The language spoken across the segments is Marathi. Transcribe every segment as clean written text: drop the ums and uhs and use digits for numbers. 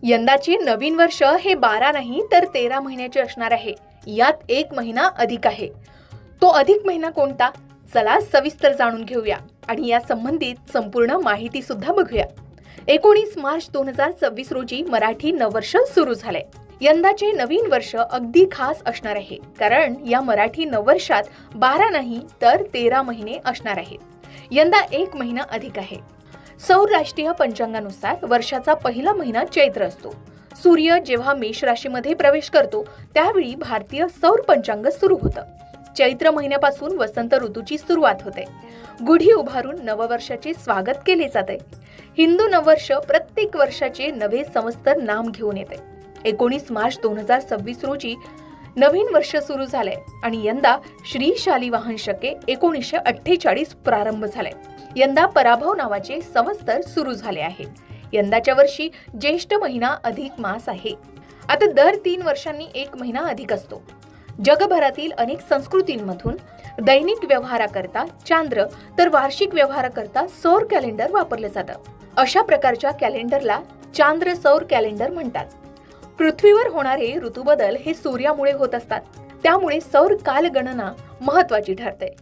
यंदाचे नवीन वर्ष हे 12 नाही तर 13 महिन्याचे असणार आहे. यात एक महिना अधिक आहे. तो अधिक महिना कोणता? चला सविस्तर जाणून घेऊया आणि या संबंधित संपूर्ण माहिती सुद्धा बघूया. 19 मार्च 2026 रोजी मराठी नववर्ष सुरू झाले. यंदाचे नवीन वर्ष अगदी खास असणार आहे, कारण या मराठी नववर्षात 12 नाही तर 13 महिने असणार आहेत. यंदा एक महिना अधिक आहे. सौर राष्ट्रीय पंचांगानुसार वर्षाचा पहिला महिना चैत्र असतो. सूर्य जेव्हा मेष राशीमध्ये प्रवेश करतो त्यावेळी भारतीय सौर पंचांग सुरू होतं. चैत्र महिन्यापासून वसंत ऋतूची सुरुवात होते. गुढी उभारून नववर्षाचे स्वागत केले जाते. हिंदू नववर्ष प्रत्येक वर्षाचे नवे संवत्सर नाम घेऊन येते. 19 मार्च 2026 रोजी नवीन वर्ष सुरू झाले आणि यंदा श्री शालिवाहन शके 1948 प्रारंभ झाले. यंदा पराभव नावाचे संवत्सर सुरू झाले आहे. यंदाच्या वर्षी ज्येष्ठ महिना अधिक मास आहे. आता दर 3 वर्षांनी एक महिना अधिक असतो. जगभरातील अनेक संस्कृतींमधून दैनिक व्यवहाराकरता चांद्र तर वार्षिक व्यवहाराकरता सौर कॅलेंडर वापरले जातं. अशा प्रकारच्या कॅलेंडरला चांद्र सौर कॅलेंडर म्हणतात. पृथ्वीवर होणारे ऋतुबदल हे सूर्यामुळे होत असतात. त्यामुळे सौर कालगणना महत्वाची ठरते.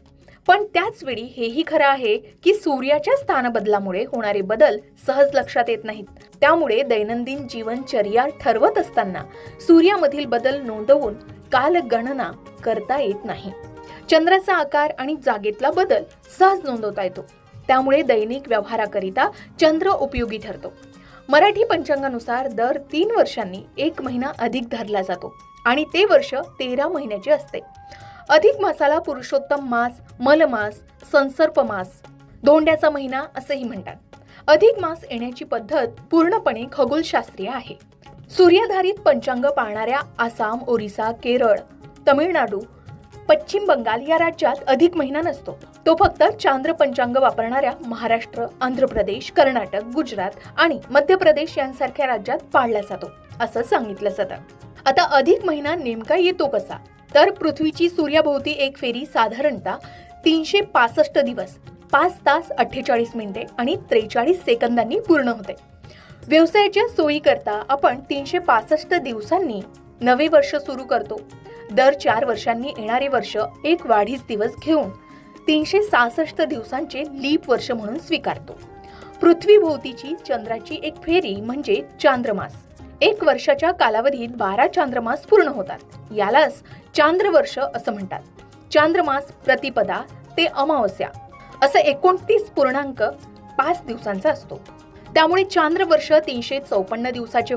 पण त्याच वेळी हेही खरं आहे की सूर्याच्या स्थानबदलामुळे होणारे बदल सहज लक्षात येत नाहीत. त्यामुळे दैनंदिन जीवनचर्या ठरवत असताना सूर्यामधील बदल नोंदवून कालगणना करता येत नाही. चंद्राचा आकार आणि जागेतला बदल सहज नोंदवता येतो. त्यामुळे दैनिक व्यवहाराकरिता चंद्र उपयोगी ठरतो. मराठी पंचांगानुसार दर 3 वर्षांनी एक महिना अधिक धरला जातो आणि ते वर्ष 13 महिन्याचे असते. अधिक मासाला पुरुषोत्तम मास, मलमास, संसर्प मास, धोंड्याचा महिना असेही म्हणतात. अधिक मास येण्याची पद्धत पूर्णपणे खगोलशास्त्रीय आहे. सूर्याधारित पंचांग पाळणाऱ्या आसाम, ओरिसा, केरळ, तमिळनाडू, पश्चिम बंगाल या राज्यात अधिक महिना नसतो. तो फक्त चांद्र पंचांग वापरणाऱ्या महाराष्ट्र, आंध्र प्रदेश, कर्नाटक, गुजरात आणि मध्य प्रदेश यांसारख्या राज्यात पाळला जातो असं सांगितलं जातं. आता अधिक महिना नेमका येतो कसा? तर पृथ्वीची सूर्याभोवती एक फेरी साधारणतः 365 दिवस 5 तास 48 मिनिटे आणि 43 सेकंदांनी पूर्ण होते. व्यवसायाच्या सोयीकरता आपण 365 दिवसांनी नवे वर्ष सुरू करतो. दर 4 वर्षांनी येणारे वर्ष एक वाढीस दिवस घेऊन 366 दिवसांचे लीप वर्ष म्हणून स्वीकारतो. पृथ्वीभोवतीची चंद्राची एक फेरी म्हणजे चांद्रमास. एक वर्षाच्या कालावधीत 12 चांद्रमास पूर्ण होतात. यालाच चांद्रवर्ष असं म्हणतात. चांद्रमास प्रतिपदा ते अमावस्या असं 29.5 दिवसांचा असतो. त्यामुळे चांद्रवर्ष 354 दिवसाचे